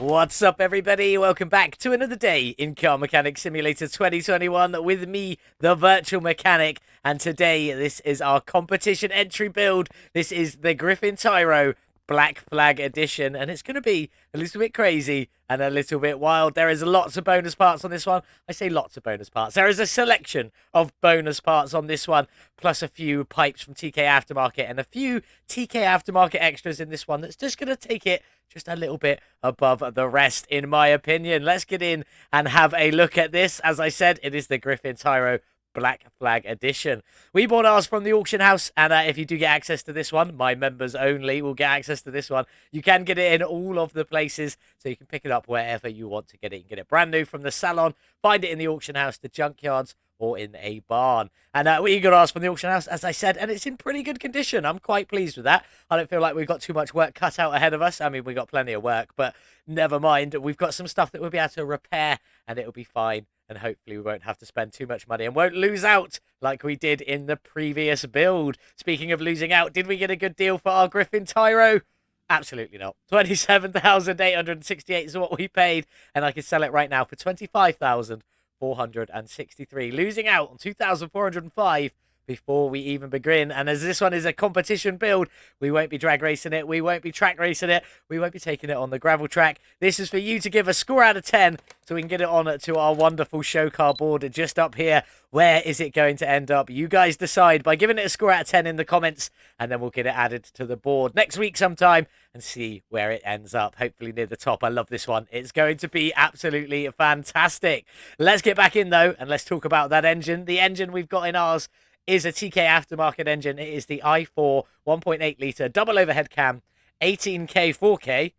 What's up, everybody? Welcome back to another day in Car Mechanic Simulator 2021 with me, the Virtual Mechanic. And today, this is our competition entry build. This is the Griffin Tyro Black Flag Edition, and it's going to be a little bit crazy and a little bit wild. There is lots of bonus parts on this one. I say lots of bonus parts. There is a selection of bonus parts on this one, plus a few pipes from TKAftermarket and a few TKAftermarket extras in this one that's just going to take it just a little bit above the rest, in my opinion. Let's get in and have a look at this. As I said, it is the Griffin Tyro Black Flag Edition. We bought ours from the auction house, and if you do get access to this one, my members only will get access to this one. You can get it in all of the places, so you can pick it up wherever you want to get it. You can get it brand new from the salon, find it in the auction house, the junkyards, or in a barn. And we got ours from the auction house, as I said, and it's in pretty good condition. I'm quite pleased with that. I don't feel like we've got too much work cut out ahead of us. I mean, we've got plenty of work, but never mind. We've got some stuff that we'll be able to repair, and it'll be fine. And hopefully we won't have to spend too much money and won't lose out like we did in the previous build. Speaking of losing out, did we get a good deal for our Griffin Tyro? Absolutely not. 27,868 is what we paid, and I can sell it right now for 25,463, losing out on 2,405 before we even begin. And as this one is a competition build, we won't be drag racing it, we won't be track racing it, we won't be taking it on the gravel track. This is for you to give a score out of 10 so we can get it on to our wonderful show car board just up here. Where is it going to end up? You guys decide by giving it a score out of 10 in the comments, and then we'll get it added to the board next week sometime and see where it ends up. Hopefully near the top. I love this one. It's going to be absolutely fantastic. Let's get back in, though, and let's talk about that engine. The engine we've got in ours is a TKAftermarket engine. It is the i4 1.8 litre double overhead cam 18K 4K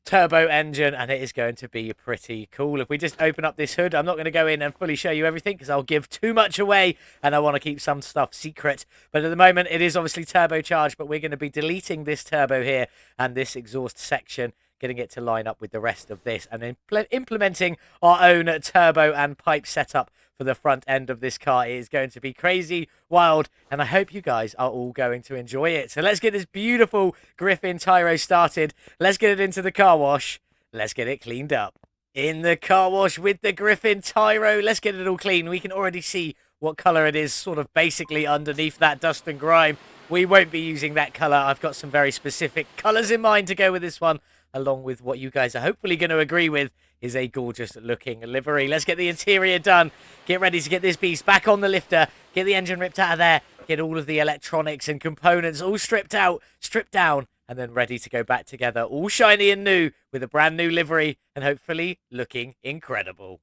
turbo engine, and it is going to be pretty cool. If we just open up this hood, I'm not going to go in and fully show you everything because I'll give too much away and I want to keep some stuff secret. But at the moment, it is obviously turbocharged, but we're going to be deleting this turbo here and this exhaust section, getting it to line up with the rest of this, and then implementing our own turbo and pipe setup for the front end of this car. It is going to be crazy, wild, and I hope you guys are all going to enjoy it. So let's get this beautiful Griffin Tyro started. Let's get it into the car wash. Let's get it cleaned up. In the car wash with the Griffin Tyro. Let's get it all clean. We can already see what colour it is, sort of basically underneath that dust and grime. We won't be using that colour. I've got some very specific colours in mind to go with this one, along with what you guys are hopefully going to agree with is a gorgeous looking livery. Let's get the interior done. Get ready to get this beast back on the lifter. Get the engine ripped out of there. Get all of the electronics and components all stripped out, stripped down, and then ready to go back together. All shiny and new with a brand new livery and hopefully looking incredible.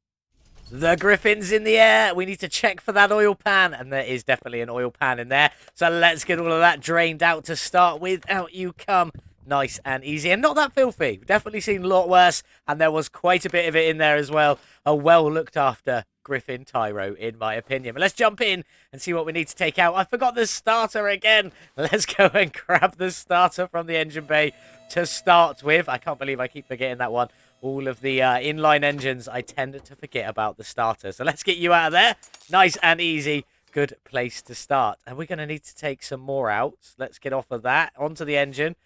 The Griffin's in the air. We need to check for that oil pan, and there is definitely an oil pan in there. So let's get all of that drained out to start with. Out you come. Nice and easy, and not that filthy. We've definitely seen a lot worse, and there was quite a bit of it in there as well. A well looked after Griffin Tyro, in my opinion. But let's jump in and see what we need to take out. I forgot the starter again. Let's go and grab the starter from the engine bay to start with. I can't believe I keep forgetting that one. All of the inline engines, I tend to forget about the starter. So let's get you out of there. Nice and easy. Good place to start. And we're going to need to take some more out. Let's get off of that onto the engine.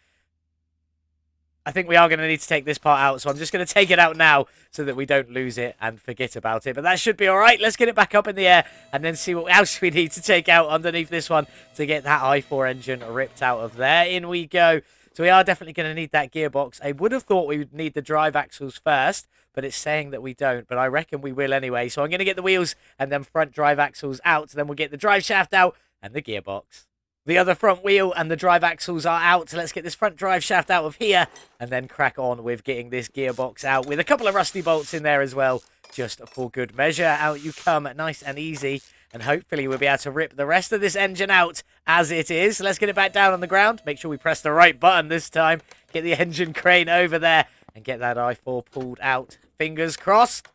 I think we are going to need to take this part out, so I'm just going to take it out now so that we don't lose it and forget about it. But that should be all right. Let's get it back up in the air and then see what else we need to take out underneath this one to get that i4 engine ripped out of there. In we go. So we are definitely going to need that gearbox. I would have thought we would need the drive axles first, but it's saying that we don't. But I reckon we will anyway. So I'm going to get the wheels and then front drive axles out. Then we'll get the drive shaft out and the gearbox. The other front wheel and the drive axles are out. So let's get this front drive shaft out of here and then crack on with getting this gearbox out with a couple of rusty bolts in there as well, just for good measure. Out you come, nice and easy. And hopefully we'll be able to rip the rest of this engine out as it is. So let's get it back down on the ground. Make sure we press the right button this time. Get the engine crane over there and get that i4 pulled out. Fingers crossed.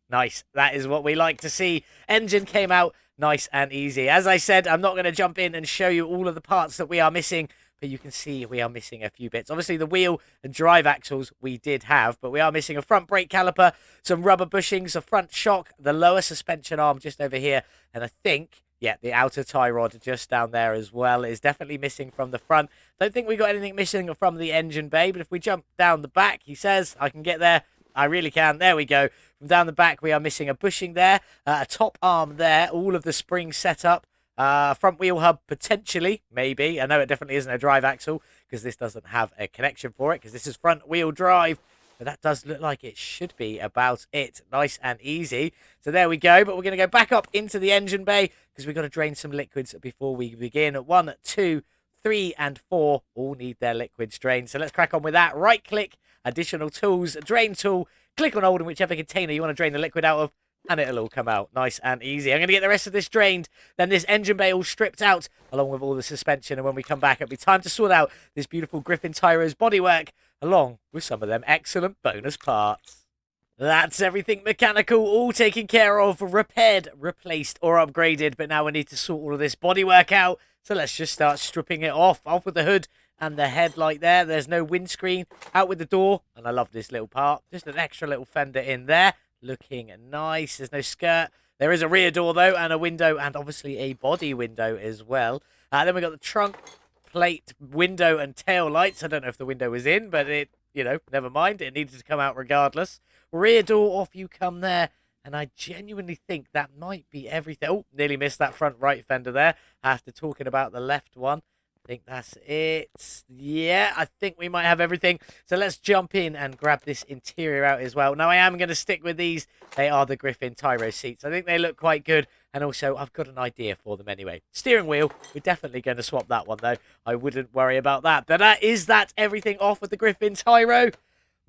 Nice. That is what we like to see. Engine came out. Nice and easy. As I said, I'm not going to jump in and show you all of the parts that we are missing, but you can see we are missing a few bits. Obviously, the wheel and drive axles we did have, but we are missing a front brake caliper, some rubber bushings, a front shock, the lower suspension arm just over here, and I think, yeah, the outer tie rod just down there as well is definitely missing from the front. Don't think we got anything missing from the engine bay, but if we jump down the back, he says, I can get there. I really can. There we go. From down the back, we are missing a bushing there, a top arm there, all of the springs set up. Front wheel hub, potentially, maybe. I know it definitely isn't a drive axle because this doesn't have a connection for it because this is front wheel drive. But that does look like it should be about it. Nice and easy. So there we go. But we're going to go back up into the engine bay because we've got to drain some liquids before we begin. 1, 2, 3, and 4 all need their liquids drained. So let's crack on with that. Right click, additional tools, drain tool. Click on hold in whichever container you want to drain the liquid out of, and it'll all come out nice and easy. I'm going to get the rest of this drained, then this engine bay all stripped out, along with all the suspension, and when we come back, it'll be time to sort out this beautiful Griffin Tyro's bodywork, along with some of them excellent bonus parts. That's everything mechanical, all taken care of, repaired, replaced, or upgraded, but now we need to sort all of this bodywork out, so let's just start stripping it off. Off with the hood and the headlight there. There's no windscreen. Out with the door, and I love this little part. Just an extra little fender in there. Looking nice. There's no skirt. There is a rear door, though, and a window, and obviously a body window as well. Then we got the trunk, plate, window, and tail lights. I don't know if the window was in, but it, never mind. It needed to come out regardless. Rear door, off you come there. And I genuinely think that might be everything. Oh, nearly missed that front right fender there. After talking about the left one. I think that's it. Yeah, I think we might have everything. So let's jump in and grab this interior out as well. Now, I am going to stick with these. They are the Griffin Tyro seats. I think they look quite good. And also, I've got an idea for them anyway. Steering wheel, we're definitely going to swap that one, though. I wouldn't worry about that. But is that everything off with the Griffin Tyro?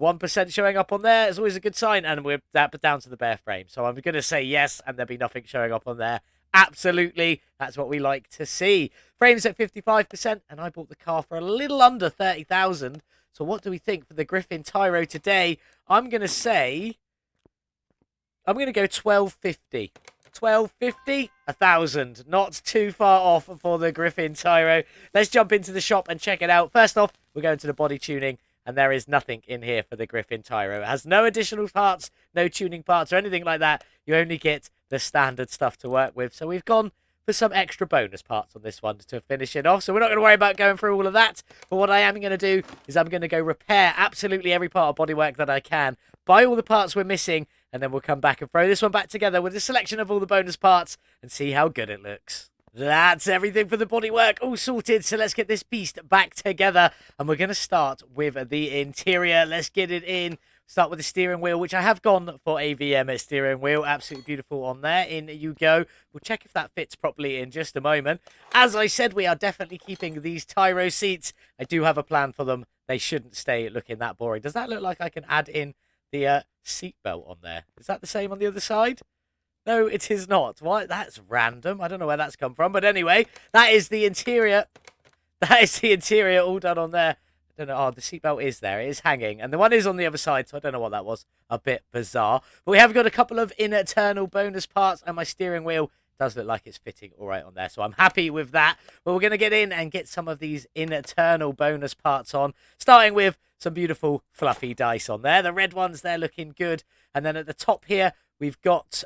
1% showing up on there is always a good sign. And we're down to the bare frame. So I'm going to say yes, and there'll be nothing showing up on there. Absolutely, that's what we like to see. Frames at 55%, and I bought the car for a little under 30,000. So what do we think for the Griffin Tyro today? I'm going to go 1250. 1250, 1,000. Not too far off for the Griffin Tyro. Let's jump into the shop and check it out. First off, we're going to the body tuning. And there is nothing in here for the Griffin Tyro. It has no additional parts, no tuning parts or anything like that. You only get the standard stuff to work with. So we've gone for some extra bonus parts on this one to finish it off. So we're not going to worry about going through all of that. But what I am going to do is I'm going to go repair absolutely every part of bodywork that I can. Buy all the parts we're missing. And then we'll come back and throw this one back together with a selection of all the bonus parts and see how good it looks. That's everything for the bodywork, all sorted. So let's get this beast back together. And we're going to start with the interior. Let's get it in. Start with the steering wheel, which I have gone for a VM steering wheel. Absolutely beautiful on there. In you go. We'll check if that fits properly in just a moment. As I said, we are definitely keeping these Tyro seats. I do have a plan for them. They shouldn't stay looking that boring. Does that look like I can add in the seatbelt on there? Is that the same on the other side? No, it is not. Why? That's random. I don't know where that's come from. But anyway, that is the interior. That is the interior all done on there. I don't know. Oh, the seatbelt is there. It is hanging. And the one is on the other side, so I don't know what that was. A bit bizarre. But we have got a couple of internal bonus parts, and my steering wheel does look like it's fitting all right on there. So I'm happy with that. But we're going to get in and get some of these internal bonus parts on, starting with some beautiful fluffy dice on there. The red ones, they're looking good. And then at the top here, we've got,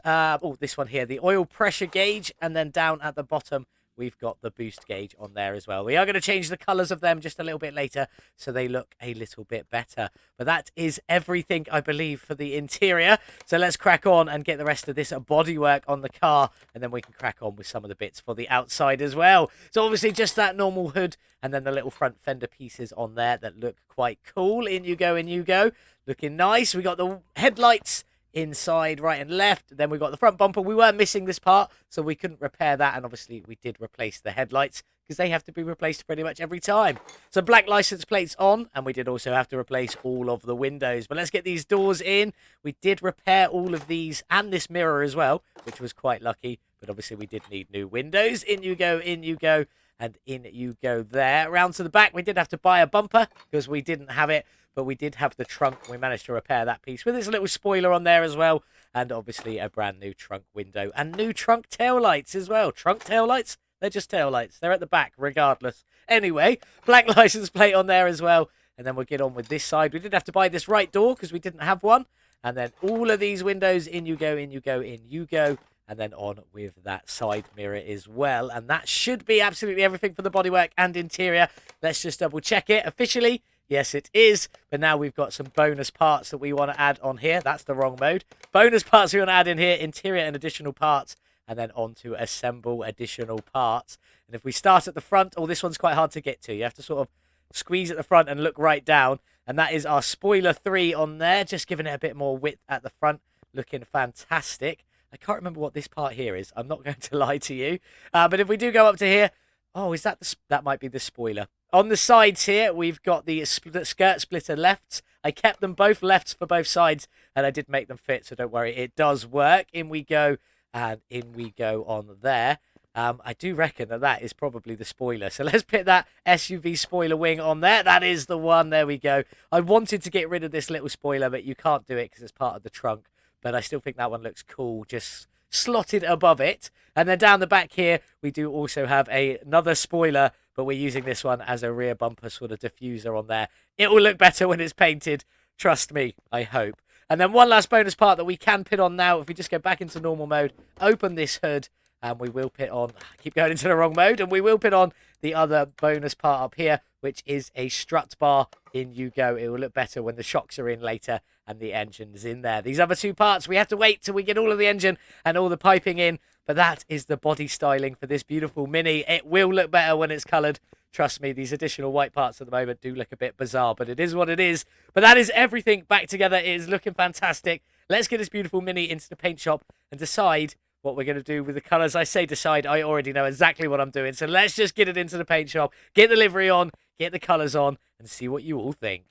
this one here, the oil pressure gauge. And then down at the bottom, we've got the boost gauge on there as well. We are going to change the colours of them just a little bit later so they look a little bit better. But that is everything, I believe, for the interior. So let's crack on and get the rest of this bodywork on the car. And then we can crack on with some of the bits for the outside as well. So obviously just that normal hood and then the little front fender pieces on there that look quite cool. In you go, in you go. Looking nice. We got the headlights inside, right and left. Then we got the front bumper. We were missing this part, so we couldn't repair that. And obviously, we did replace the headlights because they have to be replaced pretty much every time. So black license plates on, and we did also have to replace all of the windows. But let's get these doors in. We did repair all of these and this mirror as well, which was quite lucky. But obviously, we did need new windows. In you go, in you go. And in you go there. Round to the back, we did have to buy a bumper because we didn't have it. But we did have the trunk. We managed to repair that piece with this little spoiler on there as well. And obviously a brand new trunk window. And new trunk tail lights as well. Trunk tail lights? They're just tail lights. They're at the back regardless. Anyway, black license plate on there as well. And then we'll get on with this side. We did have to buy this right door because we didn't have one. And then all of these windows, in you go, in you go, in you go. And then on with that side mirror as well. And that should be absolutely everything for the bodywork and interior. Let's just double check it. Officially, Yes, it is. But now we've got some bonus parts that we want to add on here. That's the wrong mode. Bonus parts we want to add in here, interior and additional parts, and then on to assemble additional parts. And if we start at the front, oh, this one's quite hard to get to. You have to sort of squeeze at the front and look right down. And that is our spoiler 3 on there, just giving it a bit more width at the front, looking fantastic. I can't remember what this part here is. I'm not going to lie to you. But if we do go up to here, oh, is that that might be the spoiler. On the sides here, we've got the skirt splitter lefts. I kept them both lefts for both sides, and I did make them fit, so don't worry. It does work. In we go, and in we go on there. I do reckon that that is probably the spoiler. So let's put that SUV spoiler wing on there. That is the one. There we go. I wanted to get rid of this little spoiler, but you can't do it because it's part of the trunk. But I still think that one looks cool, just slotted above it. And then down the back here, we do also have another spoiler, but we're using this one as a rear bumper sort of diffuser on there. It will look better when it's painted. Trust me, I hope. And then one last bonus part that we can put on now. If we just go back into normal mode, open this hood, and we will put on, I keep going into the wrong mode, and we will put on the other bonus part up here, which is a strut bar. In you go. It will look better when the shocks are in later and the engine's in there. These other two parts, we have to wait till we get all of the engine and all the piping in, but that is the body styling for this beautiful Mini. It will look better when it's coloured. Trust me, these additional white parts at the moment do look a bit bizarre, but it is what it is. But that is everything back together. It is looking fantastic. Let's get this beautiful Mini into the paint shop and decide what we're going to do with the colours. I say decide, I already know exactly what I'm doing. So let's just get it into the paint shop, get the livery on, get the colours on, and see what you all think.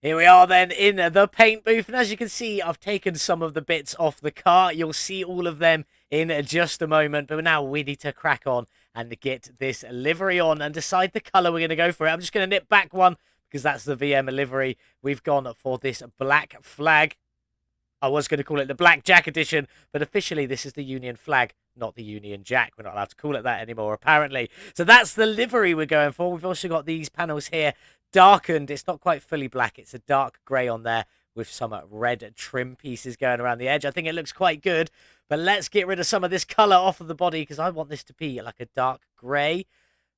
Here we are then in the paint booth, and as you can see, I've taken some of the bits off the car. You'll see all of them in just a moment, but now we need to crack on and get this livery on and decide the colour we're going to go for it. I'm just going to nip back one because that's the VM livery. We've gone for this black flag. I was going to call it the Black Jack edition, but officially this is the Union flag, not the Union Jack. We're not allowed to call it that anymore, apparently. So that's the livery we're going for. We've also got these panels here darkened. It's not quite fully black. It's a dark grey on there with some red trim pieces going around the edge. I think it looks quite good, but let's get rid of some of this colour off of the body because I want this to be like a dark grey.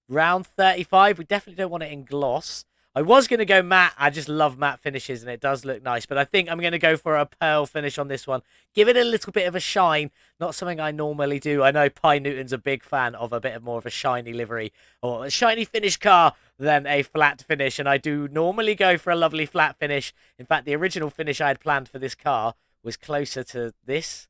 Round 35. We definitely don't want it in gloss. I was going to go matte. I just love matte finishes, and it does look nice. But I think I'm going to go for a pearl finish on this one. Give it a little bit of a shine. Not something I normally do. I know Pi Newton's a big fan of a bit more of a shiny livery or a shiny finish car than a flat finish. And I do normally go for a lovely flat finish. In fact, the original finish I had planned for this car was closer to this.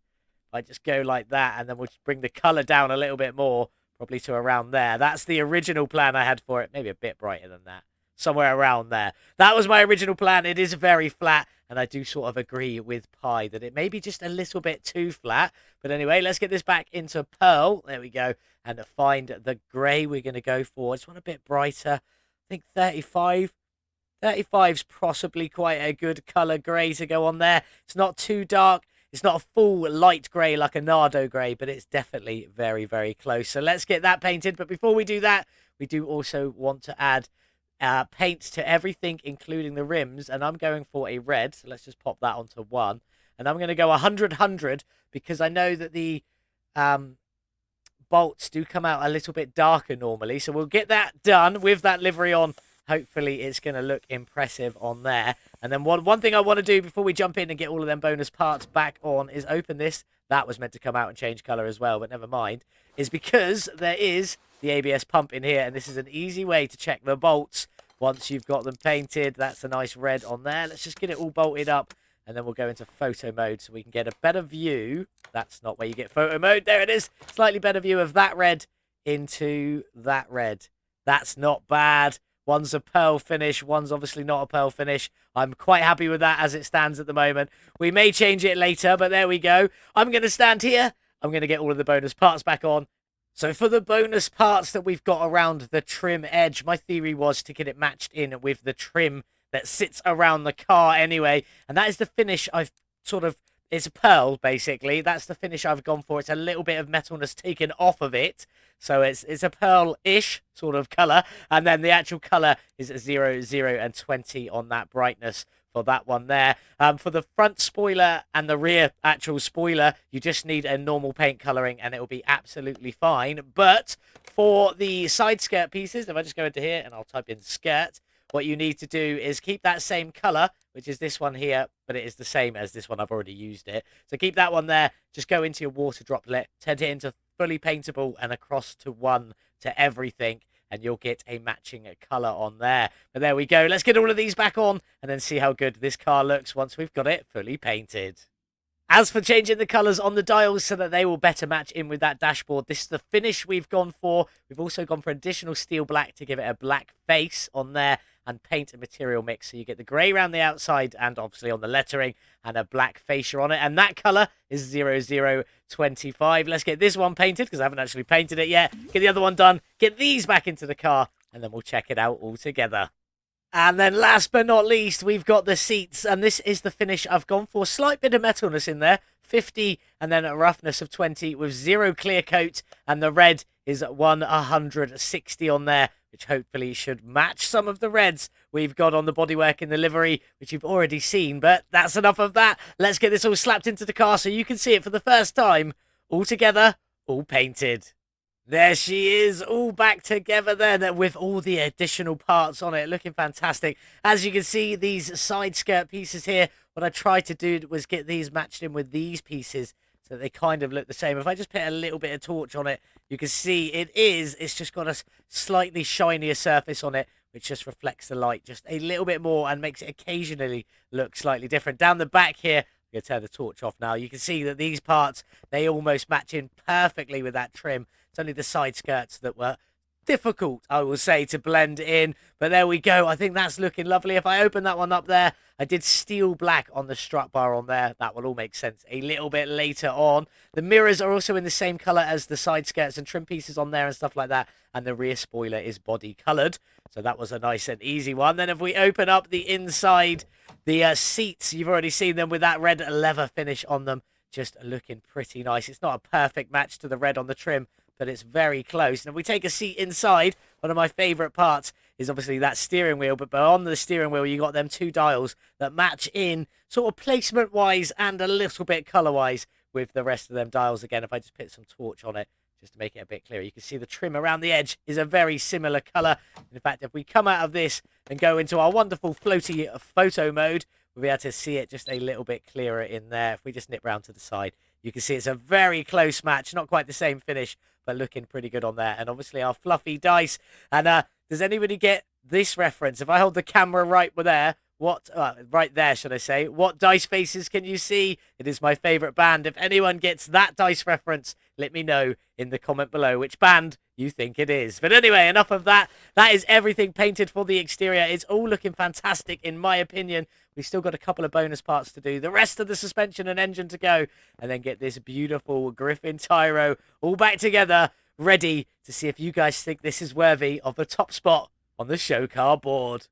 I just go like that, and then we'll just bring the colour down a little bit more, probably to around there. That's the original plan I had for it. Maybe a bit brighter than that. Somewhere around there. That was my original plan. It is very flat, and I do sort of agree with Pi that it may be just a little bit too flat. But anyway, let's get this back into pearl. There we go. And find the grey we're going to go for. I just want a bit brighter. I think 35. 35's possibly quite a good colour grey to go on there. It's not too dark. It's not a full light grey like a Nardo grey, but it's definitely very, very close. So let's get that painted. But before we do that, we do also want to add paint to everything, including the rims, and I'm going for a red, so let's just pop that onto 1, and I'm going to go 100 because I know that the bolts do come out a little bit darker normally, so we'll get that done with that livery on. Hopefully it's going to look impressive on there. And then one thing I want to do before we jump in and get all of them bonus parts back on is open this. That was meant to come out and change colour as well, but never mind. Is because there is the ABS pump in here, and this is an easy way to check the bolts once you've got them painted. That's a nice red on there. Let's just get it all bolted up, and then we'll go into photo mode so we can get a better view. That's not where you get photo mode. There it is. Slightly better view of that red into that red. That's not bad. One's a pearl finish. One's obviously not a pearl finish. I'm quite happy with that as it stands at the moment. We may change it later, but there we go. I'm going to stand here. I'm going to get all of the bonus parts back on. So for the bonus parts that we've got around the trim edge, my theory was to get it matched in with the trim that sits around the car anyway. And that is the finish I've sort of... It's a pearl, basically. That's the finish I've gone for. It's a little bit of metalness taken off of it. So it's a pearl-ish sort of colour. And then the actual colour is 0, 0, and 20 on that brightness for that one there. For the front spoiler and the rear actual spoiler, you just need a normal paint colouring and it will be absolutely fine. But for the side skirt pieces, if I just go into here and I'll type in skirt, what you need to do is keep that same color, which is this one here, but it is the same as this one. I've already used it. So keep that one there. Just go into your water droplet, turn it into fully paintable and across to 1 to everything, and you'll get a matching color on there. But there we go. Let's get all of these back on and then see how good this car looks once we've got it fully painted. As for changing the colours on the dials so that they will better match in with that dashboard, this is the finish we've gone for. We've also gone for additional steel black to give it a black face on there and paint a material mix. So you get the grey around the outside and obviously on the lettering and a black fascia on it. And that colour is 0025. Let's get this one painted because I haven't actually painted it yet. Get the other one done. Get these back into the car and then we'll check it out all together. And then last but not least, we've got the seats. And this is the finish I've gone for. Slight bit of metalness in there. 50 and then a roughness of 20 with 0 clear coat. And the red is 160 on there, which hopefully should match some of the reds we've got on the bodywork in the livery, which you've already seen. But that's enough of that. Let's get this all slapped into the car so you can see it for the first time. All together, all painted. There she is, all back together then with all the additional parts on it, looking fantastic. As you can see, these side skirt pieces here, what I tried to do was get these matched in with these pieces so they kind of look the same. If I just put a little bit of torch on it, you can see it's just got a slightly shinier surface on it, which just reflects the light just a little bit more and makes it occasionally look slightly different. Down the back here, I'm going to turn the torch off now. You can see that these parts, they almost match in perfectly with that trim. It's only the side skirts that were difficult, I will say, to blend in. But there we go. I think that's looking lovely. If I open that one up there, I did steel black on the strut bar on there. That will all make sense a little bit later on. The mirrors are also in the same colour as the side skirts and trim pieces on there and stuff like that. And the rear spoiler is body coloured. So that was a nice and easy one. Then if we open up the inside, the seats, you've already seen them with that red leather finish on them. Just looking pretty nice. It's not a perfect match to the red on the trim, but it's very close. And if we take a seat inside, one of my favourite parts is obviously that steering wheel. But on the steering wheel, you got them 2 dials that match in sort of placement-wise and a little bit colour-wise with the rest of them dials. Again, if I just put some torch on it, just to make it a bit clearer, you can see the trim around the edge is a very similar colour. In fact, if we come out of this and go into our wonderful floaty photo mode, we'll be able to see it just a little bit clearer in there. If we just nip round to the side, you can see it's a very close match. Not quite the same finish, but looking pretty good on there. And obviously our fluffy dice. And does anybody get this reference? If I hold the camera right there, right there, should I say, what dice faces can you see? It is my favourite band. If anyone gets that dice reference, let me know in the comment below which band you think it is. But anyway, enough of that. That is everything painted for the exterior. It's all looking fantastic in my opinion. We've still got a couple of bonus parts to do. The rest of the suspension and engine to go. And then get this beautiful Griffin Tyro all back together, ready to see if you guys think this is worthy of the top spot on the show car board.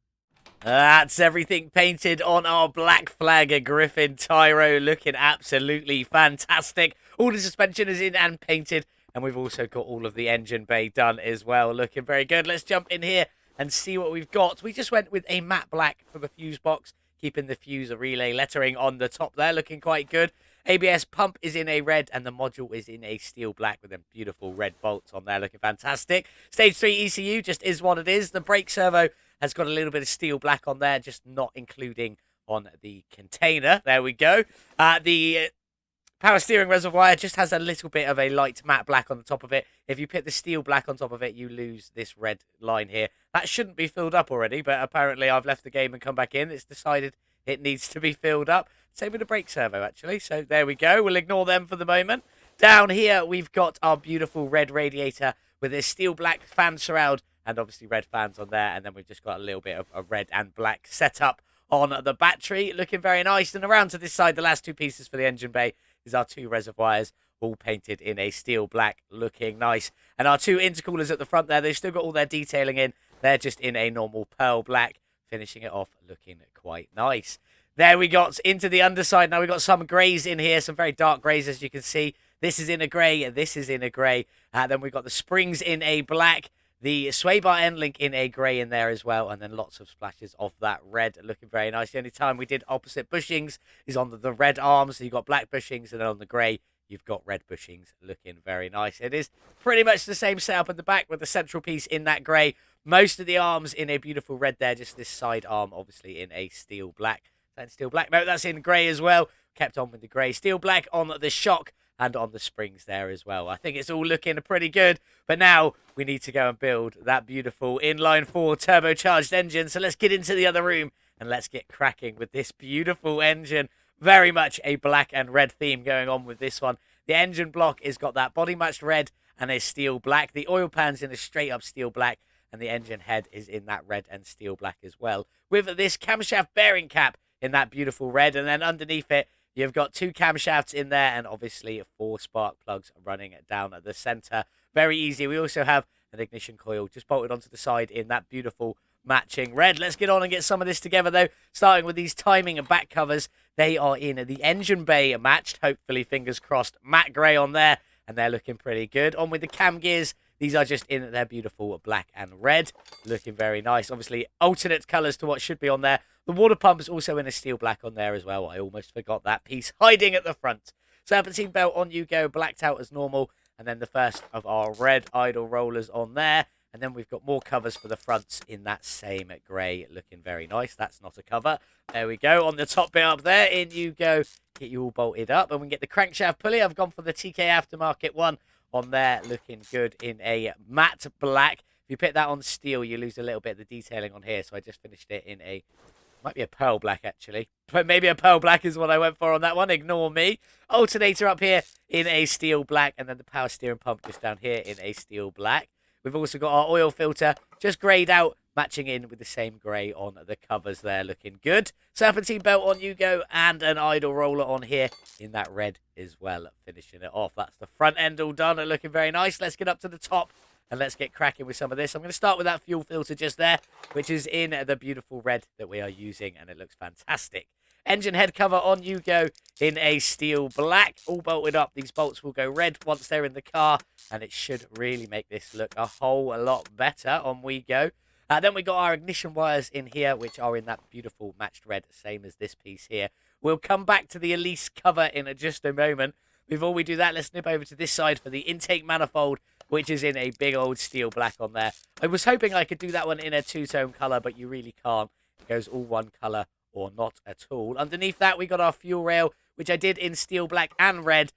That's everything painted on our black flag Griffin Tyro, looking absolutely fantastic. All the suspension is in and painted, and we've also got all of the engine bay done as well, looking very good. Let's jump in here and see what we've got. We just went with a matte black for the fuse box, keeping the fuse relay lettering on the top there, looking quite good. ABS pump is in a red and the module is in a steel black with them beautiful red bolts on there, looking fantastic. Stage 3 ECU just is what it is. The brake servo has got a little bit of steel black on there, just not including on the container. There we go. The power steering reservoir just has a little bit of a light matte black on the top of it. If you put the steel black on top of it, you lose this red line here. That shouldn't be filled up already, but apparently I've left the game and come back in. It's decided it needs to be filled up. Same with the brake servo, actually. So there we go. We'll ignore them for the moment. Down here, we've got our beautiful red radiator with a steel black fan surround and obviously red fans on there. And then we've just got a little bit of a red and black setup on the battery. Looking very nice. And around to this side, the last 2 pieces for the engine bay is our 2 reservoirs, all painted in a steel black, looking nice. And our 2 intercoolers at the front there, they've still got all their detailing in. They're just in a normal pearl black, finishing it off looking quite nice. There we got into the underside. Now we've got some greys in here, some very dark greys, as you can see. This is in a grey, and this is in a grey. Then we've got the springs in a black, the sway bar end link in a grey in there as well, and then lots of splashes of that red, looking very nice. The only time we did opposite bushings is on the red arms. So you've got black bushings, and then on the grey, you've got red bushings, looking very nice. It is pretty much the same setup at the back with the central piece in that grey. Most of the arms in a beautiful red there, just this side arm obviously in a steel black. Is that in steel black? No, that's in grey as well. Kept on with the grey. Steel black on the shock and on the springs there as well. I think it's all looking pretty good, but now we need to go and build that beautiful inline 4 turbocharged engine. So let's get into the other room and let's get cracking with this beautiful engine. Very much a black and red theme going on with this one. The engine block has got that body matched red and a steel black. The oil pan's in a straight up steel black, and the engine head is in that red and steel black as well, with this camshaft bearing cap in that beautiful red. And then underneath it, you've got 2 camshafts in there and obviously 4 spark plugs running down at the center. Very easy. We also have an ignition coil just bolted onto the side in that beautiful matching red. Let's get on and get some of this together though, starting with these timing and back covers. They are in the engine bay matched, hopefully, fingers crossed, matte grey on there, and they're looking pretty good. On with the cam gears, these are just in their beautiful black and red, looking very nice. Obviously alternate colours to what should be on there. The water pump is also in a steel black on there as well. I almost forgot that piece hiding at the front. Serpentine belt on you go, blacked out as normal, and then the first of our red idle rollers on there. And then we've got more covers for the fronts in that same grey, looking very nice. That's not a cover. There we go. On the top bit up there, in you go. Get you all bolted up. And we can get the crankshaft pulley. I've gone for the TKAftermarket one on there, looking good in a matte black. If you put that on steel, you lose a little bit of the detailing on here. So I just finished it in a, might be a pearl black actually. But maybe a pearl black is what I went for on that one. Ignore me. Alternator up here in a steel black. And then the power steering pump just down here in a steel black. We've also got our oil filter just greyed out, matching in with the same grey on the covers there, looking good. Serpentine belt on you go, and an idle roller on here in that red as well, finishing it off. That's the front end all done and looking very nice. Let's get up to the top and let's get cracking with some of this. I'm going to start with that fuel filter just there, which is in the beautiful red that we are using, and it looks fantastic. Engine head cover on you go in a steel black, all bolted up. These bolts will go red once they're in the car, and it should really make this look a whole lot better. On we go. Then we got our ignition wires in here, which are in that beautiful matched red, same as this piece here. We'll come back to the Elise cover in just a moment. Before we do that, let's nip over to this side for the intake manifold, which is in a big old steel black on there. I was hoping I could do that one in a two-tone colour, but you really can't. It goes all one colour or not at all. Underneath that, we got our fuel rail, which I did in steel black and red.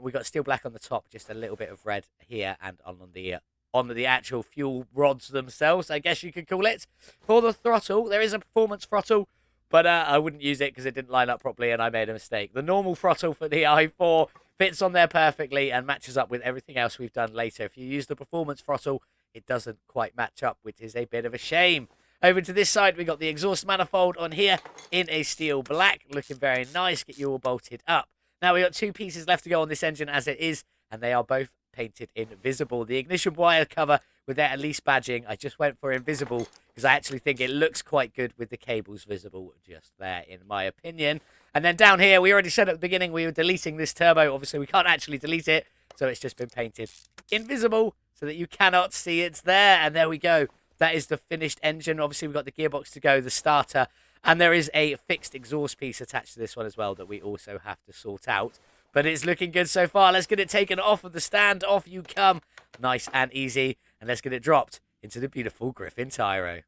We got steel black on the top, just a little bit of red here, and on the actual fuel rods themselves, I guess you could call it. For the throttle, there is a performance throttle, but I wouldn't use it because it didn't line up properly and I made a mistake. The normal throttle for the i4 fits on there perfectly and matches up with everything else we've done later. If you use the performance throttle, it doesn't quite match up, which is a bit of a shame. Over to this side, we got the exhaust manifold on here in a steel black, looking very nice. Get you all bolted up. Now, we got 2 pieces left to go on this engine as it is, and they are both painted invisible. The ignition wire cover with their Elise badging, I just went for invisible because I actually think it looks quite good with the cables visible just there, in my opinion. And then down here, we already said at the beginning we were deleting this turbo. Obviously, we can't actually delete it, so it's just been painted invisible so that you cannot see it's there. And there we go. That is the finished engine. Obviously, we've got the gearbox to go, the starter, and there is a fixed exhaust piece attached to this one as well that we also have to sort out. But it's looking good so far. Let's get it taken off of the stand. Off you come. Nice and easy. And let's get it dropped into the beautiful Griffin Tyro.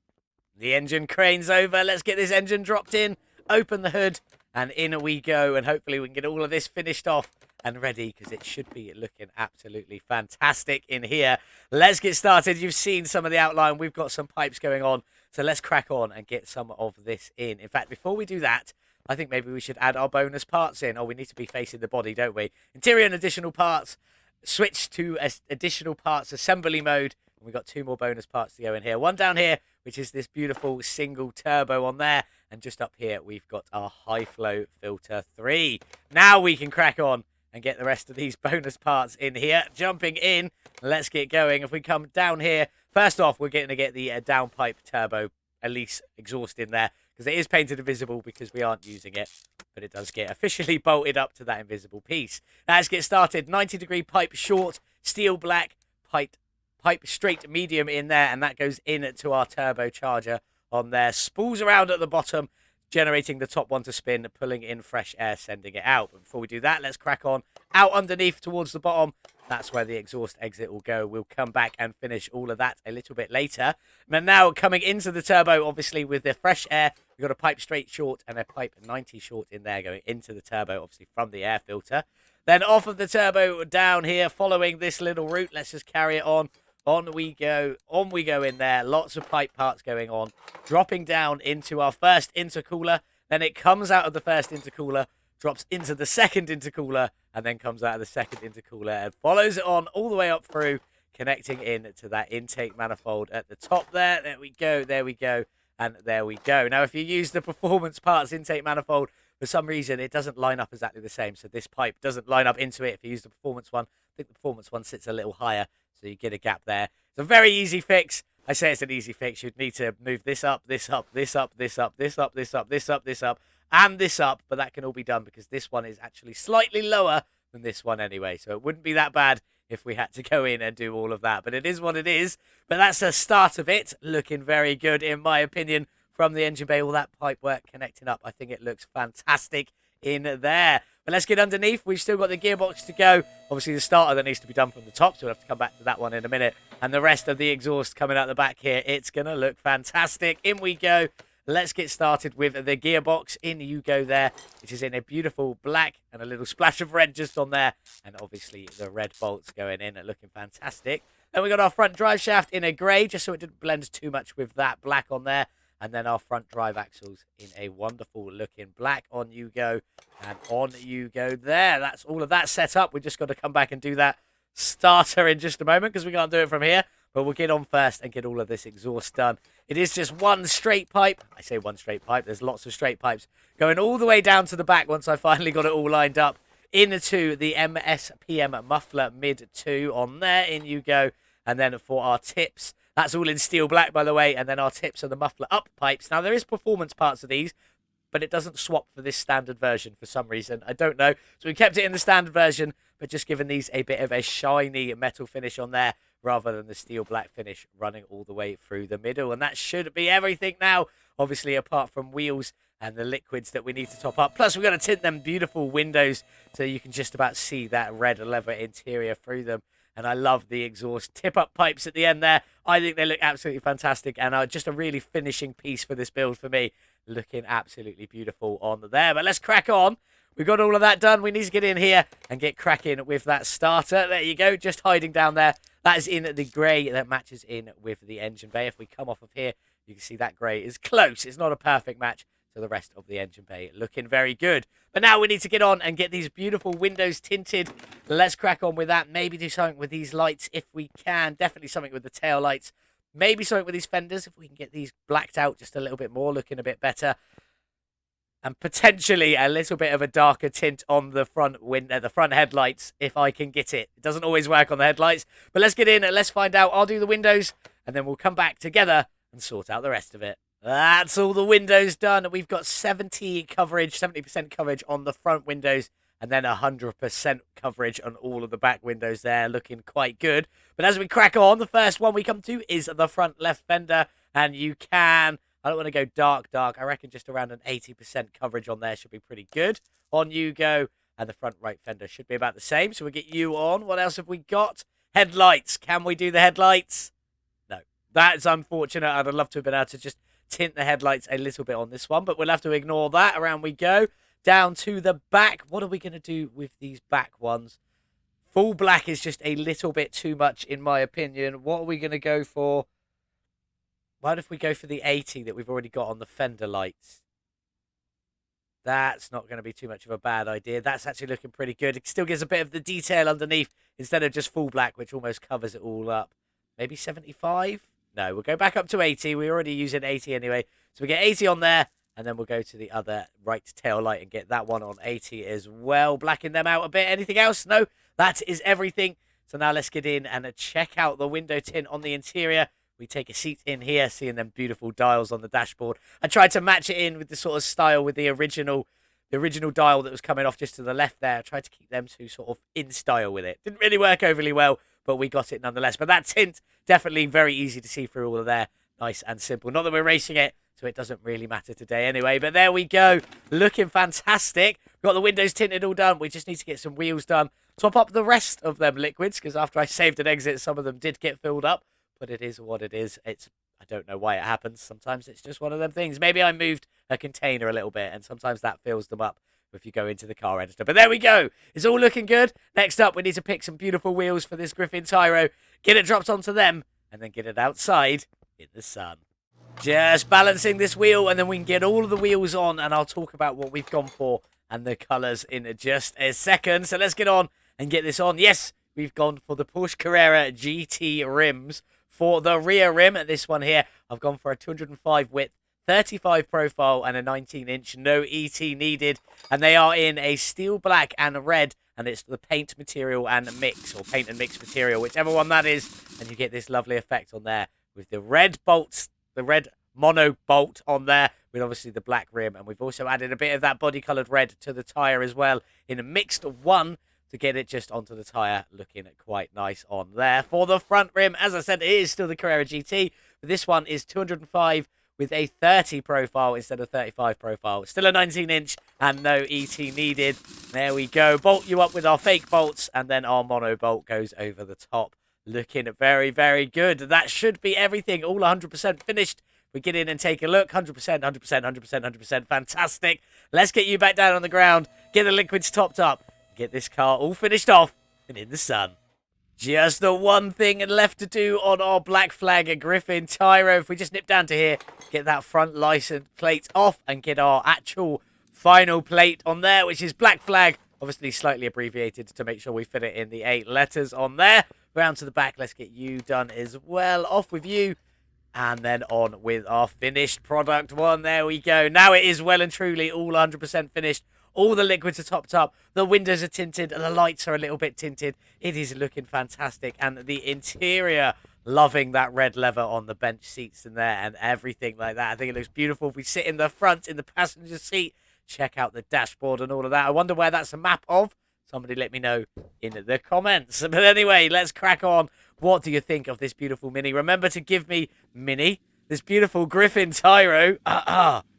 The engine cranes over. Let's get this engine dropped in. Open the hood. And in we go. And hopefully we can get all of this finished off and ready, because it should be looking absolutely fantastic in here. Let's get started. You've seen some of the outline. We've got some pipes going on. So let's crack on and get some of this in. In fact, before we do that, I think maybe we should add our bonus parts in. Oh, we need to be facing the body, don't we? Interior and additional parts. Switch to additional parts assembly mode. And we've got 2 more bonus parts to go in here. One down here, which is this beautiful single turbo on there. And just up here, we've got our high flow filter 3. Now we can crack on and get the rest of these bonus parts in here. Jumping in, let's get going. If we come down here, first off, we're going to get the downpipe turbo Elise exhaust in there, because it is painted invisible because we aren't using it, but it does get officially bolted up to that invisible piece. Now, let's get started. 90-degree pipe short, steel black, pipe straight medium in there, and that goes into our turbocharger on there. Spools around at the bottom, generating the top one to spin, pulling in fresh air, sending it out. But before we do that, let's crack on out underneath towards the bottom. That's where the exhaust exit will go. We'll come back and finish all of that a little bit later. But now coming into the turbo, obviously with the fresh air, we've got a pipe straight short and a pipe 90 short in there going into the turbo, obviously from the air filter. Then off of the turbo down here, following this little route. Let's just carry it on. On we go in there. Lots of pipe parts going on. Dropping down into our first intercooler. Then it comes out of the first intercooler, drops into the second intercooler, and then comes out of the second intercooler and follows it on all the way up through, connecting in to that intake manifold at the top there. There we go, and there we go. Now, if you use the performance parts intake manifold, for some reason, it doesn't line up exactly the same. So this pipe doesn't line up into it if you use the performance one. I think the performance one sits a little higher, so you get a gap there. It's a very easy fix. I say it's an easy fix. You'd need to move this up, this up, this up, this up, this up, this up, this up, this up, and this up, but that can all be done because this one is actually slightly lower than this one anyway, so it wouldn't be that bad if we had to go in and do all of that, but it is what it is. But that's the start of it, looking very good in my opinion from the engine bay. All that pipe work connecting up, I think it looks fantastic in there. But let's get underneath. We've still got the gearbox to go. Obviously the starter that needs to be done from the top, so we'll have to come back to that one in a minute, and the rest of the exhaust coming out the back here. It's gonna look fantastic. In we go. Let's get started with the gearbox. In you go there, which is in a beautiful black and a little splash of red just on there. And obviously the red bolts going in and looking fantastic. Then we got our front drive shaft in a grey, just so it didn't blend too much with that black on there. And then our front drive axles in a wonderful looking black. On you go, and on you go there. That's all of that set up. We've just got to come back and do that starter in just a moment because we can't do it from here. But we'll get on first and get all of this exhaust done. It is just one straight pipe. I say one straight pipe. There's lots of straight pipes going all the way down to the back once I finally got it all lined up into the MSPM muffler mid 2 on there. In you go. And then for our tips, that's all in steel black, by the way. And then our tips are the muffler up pipes. Now, there is performance parts of these, but it doesn't swap for this standard version for some reason. I don't know. So we kept it in the standard version, but just given these a bit of a shiny metal finish on there rather than the steel black finish running all the way through the middle. And that should be everything now, obviously, apart from wheels and the liquids that we need to top up. Plus, we've got to tint them beautiful windows so you can just about see that red leather interior through them. And I love the exhaust tip-up pipes at the end there. I think they look absolutely fantastic and are just a really finishing piece for this build for me. Looking absolutely beautiful on there. But let's crack on. We've got all of that done. We need to get in here and get cracking with that starter. There you go, just hiding down there. That is in the grey that matches in with the engine bay. If we come off of here, you can see that grey is close. It's not a perfect match to the rest of the engine bay. Looking very good. But now we need to get on and get these beautiful windows tinted. Let's crack on with that. Maybe do something with these lights if we can. Definitely something with the tail lights. Maybe something with these fenders if we can get these blacked out just a little bit more, looking a bit better. And potentially a little bit of a darker tint on the front window, the front headlights, if I can get it. It doesn't always work on the headlights. But let's get in and let's find out. I'll do the windows and then we'll come back together and sort out the rest of it. That's all the windows done. We've got 70% coverage on the front windows and then 100% coverage on all of the back windows there, looking quite good. But as we crack on, the first one we come to is the front left fender, and you can, I don't want to go dark. I reckon just around an 80% coverage on there should be pretty good. On you go, and the front right fender should be about the same. So we'll get you on. What else have we got? Headlights. Can we do the headlights? No. That's unfortunate. I'd have loved to have been able to just tint the headlights a little bit on this one, but we'll have to ignore that. Around we go. Down to the back. What are we going to do with these back ones? Full black is just a little bit too much, in my opinion. What are we going to go for? What if we go for the 80 that we've already got on the fender lights? That's not going to be too much of a bad idea. That's actually looking pretty good. It still gives a bit of the detail underneath instead of just full black, which almost covers it all up. Maybe 75? No, we'll go back up to 80. We're already using 80 anyway. So we get 80 on there, and then we'll go to the other right tail light and get that one on 80 as well. Blacken them out a bit. Anything else? No, that is everything. So now let's get in and check out the window tint on the interior. We take a seat in here, seeing them beautiful dials on the dashboard. I tried to match it in with the sort of style with the original dial that was coming off just to the left there. I tried to keep them two sort of in style with it. Didn't really work overly well, but we got it nonetheless. But that tint, definitely very easy to see through all of there. Nice and simple. Not that we're racing it, so it doesn't really matter today anyway. But there we go, looking fantastic. We've got the windows tinted all done. We just need to get some wheels done. Top up the rest of them liquids, because after I saved and exit, some of them did get filled up. But it is what it is. I don't know why it happens. Sometimes it's just one of them things. Maybe I moved a container a little bit, and sometimes that fills them up if you go into the car editor. But there we go. It's all looking good. Next up, we need to pick some beautiful wheels for this Griffin Tyro, get it dropped onto them, and then get it outside in the sun. Just balancing this wheel, and then we can get all of the wheels on, and I'll talk about what we've gone for and the colours in just a second. So let's get on and get this on. Yes, we've gone for the Porsche Carrera GT rims. For the rear rim, this one here, I've gone for a 205 width, 35 profile, and a 19-inch. No ET needed. And they are in a steel black and red, and it's the paint material and mix, or paint and mix material, whichever one that is. And you get this lovely effect on there with the red bolts, the red mono bolt on there, with obviously the black rim. And we've also added a bit of that body-coloured red to the tyre as well, in a mixed one, to get it just onto the tyre, looking quite nice on there. For the front rim, as I said, it is still the Carrera GT, but this one is 205 with a 30 profile instead of 35 profile. Still a 19-inch and no ET needed. There we go. Bolt you up with our fake bolts, and then our mono bolt goes over the top. Looking very, very good. That should be everything. All 100% finished. We get in and take a look. 100%, 100%, 100%, 100%. Fantastic. Let's get you back down on the ground. Get the liquids topped up. Get this car all finished off and in the sun. Just the one thing left to do on our black flag Griffin Tyro. If we just nip down to here, get that front license plate off and get our actual final plate on there, which is black flag. Obviously slightly abbreviated to make sure we fit it in the 8 letters on there. Round to the back, let's get you done as well. Off with you. And then on with our finished product one. There we go. Now it is well and truly all 100% finished. All the liquids are topped up. The windows are tinted and the lights are a little bit tinted. It is looking fantastic. And the interior, loving that red leather on the bench seats in there and everything like that. I think it looks beautiful. If we sit in the front, in the passenger seat, check out the dashboard and all of that. I wonder where that's a map of. Somebody let me know in the comments. But anyway, let's crack on. What do you think of this beautiful Mini? Remember to give me, this beautiful Griffin Tyro.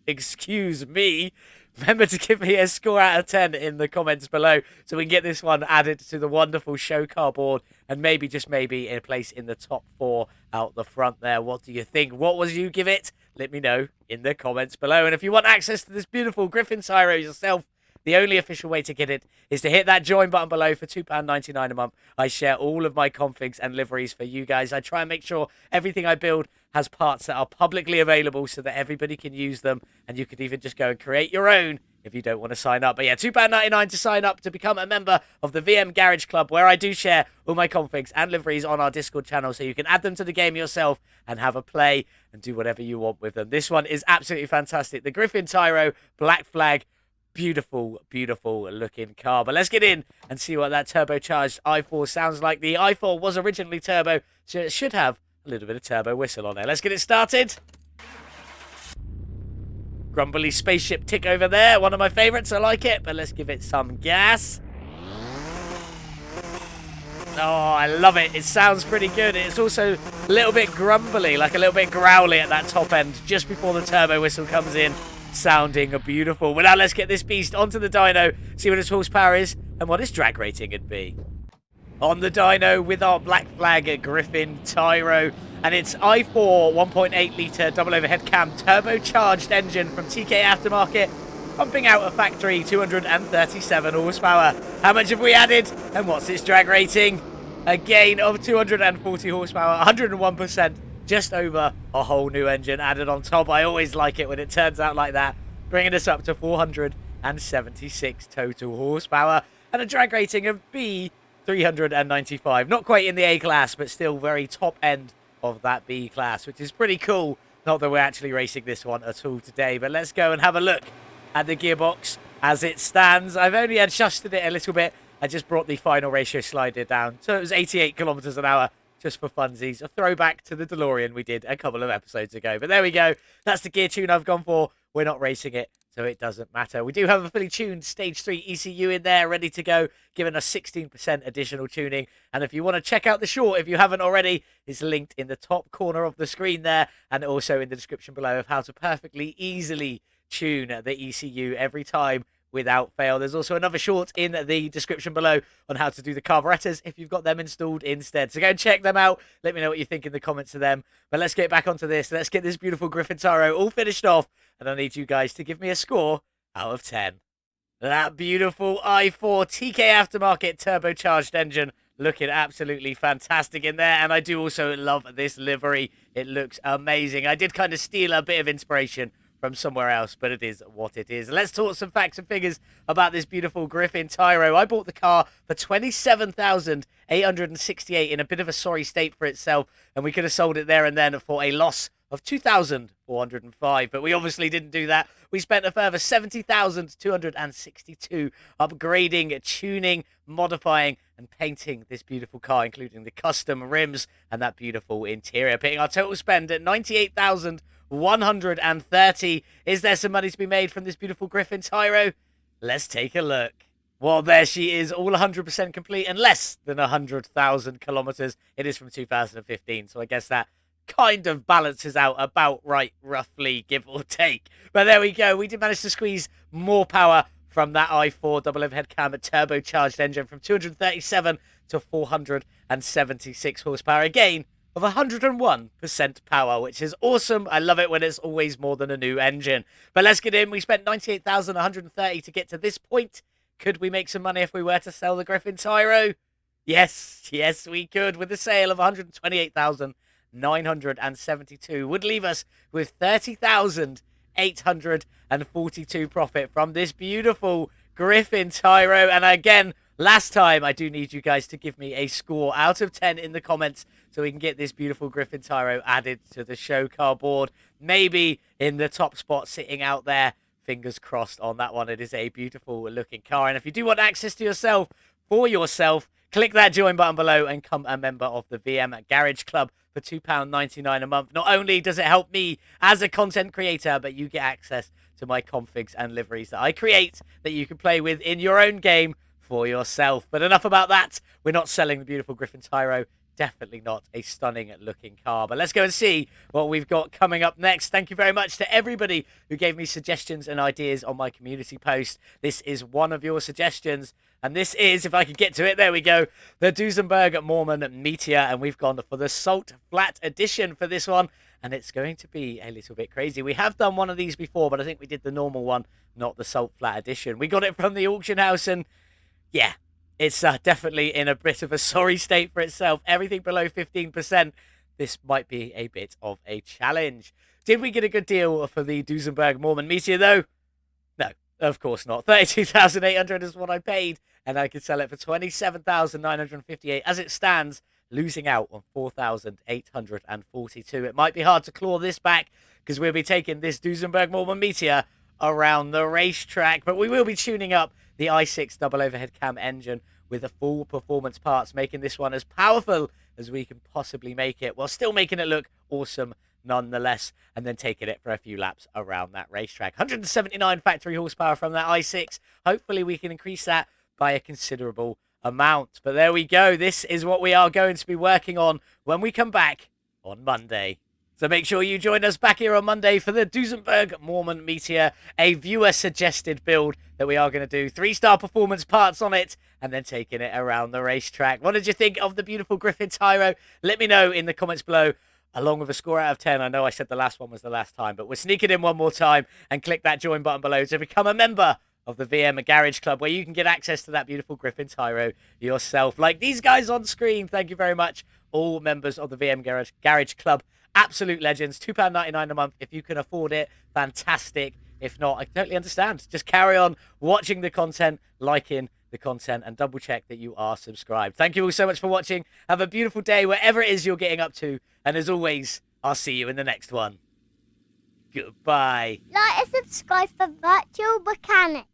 Excuse me. Remember to give me a score out of 10 in the comments below so we can get this one added to the wonderful show car board and maybe, just maybe, in a place in the top 4 out the front there. What do you think? What would you give it? Let me know in the comments below. And if you want access to this beautiful Griffin Tyro yourself, the only official way to get it is to hit that join button below for £2.99 a month. I share all of my configs and liveries for you guys. I try and make sure everything I build has parts that are publicly available so that everybody can use them. And you could even just go and create your own if you don't want to sign up. But yeah, £2.99 to sign up to become a member of the VM Garage Club, where I do share all my configs and liveries on our Discord channel, so you can add them to the game yourself and have a play and do whatever you want with them. This one is absolutely fantastic. The Griffin Tyro Black Flag. Beautiful, beautiful looking car. But let's get in and see what that turbocharged i4 sounds like. The i4 was originally turbo, so it should have a little bit of turbo whistle on there. Let's get it started. Grumbly spaceship tick over there. One of my favorites. I like it. But let's give it some gas. Oh, I love it. It sounds pretty good. It's also a little bit grumbly, like a little bit growly at that top end, just before the turbo whistle comes in. Sounding beautiful. Well, now let's get this beast onto the dyno, see what its horsepower is and what its drag rating would be. On the dyno with our black flag Griffin Tyro, and its i4 1.8 litre double overhead cam turbocharged engine from TKAftermarket, pumping out a factory 237 horsepower. How much have we added and what's its drag rating? A gain of 240 horsepower, 101%. Just over a whole new engine added on top. I always like it when it turns out like that. Bringing us up to 476 total horsepower. And a drag rating of B, 395. Not quite in the A class, but still very top end of that B class, which is pretty cool. Not that we're actually racing this one at all today. But let's go and have a look at the gearbox as it stands. I've only adjusted it a little bit. I just brought the final ratio slider down. So it was 88 kilometers an hour. Just for funsies, a throwback to the DeLorean we did a couple of episodes ago. But there we go. That's the gear tune I've gone for. We're not racing it so it doesn't matter. We do have a fully tuned Stage 3 ECU in there, ready to go, giving us 16% additional tuning. And if you want to check out the short, if you haven't already, it's linked in the top corner of the screen there, and also in the description below of how to perfectly, easily tune the ECU every time without fail. There's also another short in the description below on how to do the carburetors if you've got them installed instead. So go and check them out. Let me know what you think in the comments of them. But let's get back onto this. Let's get this beautiful Griffin Tyro all finished off. And I need you guys to give me a score out of 10. That beautiful i4 TKAftermarket turbocharged engine looking absolutely fantastic in there. And I do also love this livery. It looks amazing. I did kind of steal a bit of inspiration from somewhere else, but it is what it is. Let's talk some facts and figures about this beautiful Griffin Tyro. I bought the car for $27,868 in a bit of a sorry state for itself, and we could have sold it there and then for a loss of $2,405, but we obviously didn't do that. We spent a further $70,262 upgrading, tuning, modifying, and painting this beautiful car, including the custom rims and that beautiful interior, putting our total spend at $98,130. Is there some money to be made from this beautiful Griffin Tyro? Let's take a look. Well, there she is, all 100% complete and less than 100,000 kilometers. It is from 2015, so I guess that kind of balances out about right, roughly, give or take. But there we go. We did manage to squeeze more power from that i4 double overhead cam turbocharged engine from 237 to 476 horsepower. Again, of 101% power, which is awesome. I love it when it's always more than a new engine. But let's get in. We spent $98,130 to get to this point. Could we make some money if we were to sell the Griffin Tyro? Yes, we could, with a sale of $128,972. Would leave us with $30,842 profit from this beautiful Griffin Tyro. And again, last time, I do need you guys to give me a score out of 10 in the comments so we can get this beautiful Griffin Tyro added to the show car board. Maybe in the top spot sitting out there. Fingers crossed on that one. It is a beautiful looking car. And if you do want access to yourself, for yourself, click that join button below and become a member of the VM Garage Club for £2.99 a month. Not only does it help me as a content creator, but you get access to my configs and liveries that I create that you can play with in your own game for yourself. But enough about that. We're not selling the beautiful Griffin Tyro. Definitely not a stunning looking car. But let's go and see what we've got coming up next. Thank you very much to everybody who gave me suggestions and ideas on my community post. This is one of your suggestions. And this is, if I can get to it, there we go, the Duesenberg Mormon Meteor. And we've gone for the Salt Flat Edition for this one. And it's going to be a little bit crazy. We have done one of these before, but I think we did the normal one, not the Salt Flat Edition. We got it from the auction house and yeah, it's definitely in a bit of a sorry state for itself. Everything below 15%, this might be a bit of a challenge. Did we get a good deal for the Duesenberg Mormon Meteor, though? No, of course not. $32,800 is what I paid, and I could sell it for $27,958 as it stands, losing out on $4,842. It might be hard to claw this back because we'll be taking this Duesenberg Mormon Meteor around the racetrack, but we will be tuning up the i6 double overhead cam engine with the full performance parts, making this one as powerful as we can possibly make it, while still making it look awesome nonetheless, and then taking it for a few laps around that racetrack. 179 factory horsepower from that i6. Hopefully we can increase that by a considerable amount. But there we go. This is what we are going to be working on when we come back on Monday. So make sure you join us back here on Monday for the Duesenberg Mormon Meteor, a viewer-suggested build that we are going to do. 3-star performance parts on it, and then taking it around the racetrack. What did you think of the beautiful Griffin Tyro? Let me know in the comments below, along with a score out of 10. I know I said the last one was the last time, but we're sneaking in one more time, and click that join button below to become a member of the VM Garage Club, where you can get access to that beautiful Griffin Tyro yourself. Like these guys on screen, thank you very much. All members of the VM Garage Club. Absolute legends. £2.99 a month. If you can afford it, fantastic. If not, I totally understand. Just carry on watching the content, liking the content, and double check that you are subscribed. Thank you all so much for watching. Have a beautiful day wherever it is you're getting up to. And as always, I'll see you in the next one. Goodbye. Like and subscribe for Virtual Mechanic.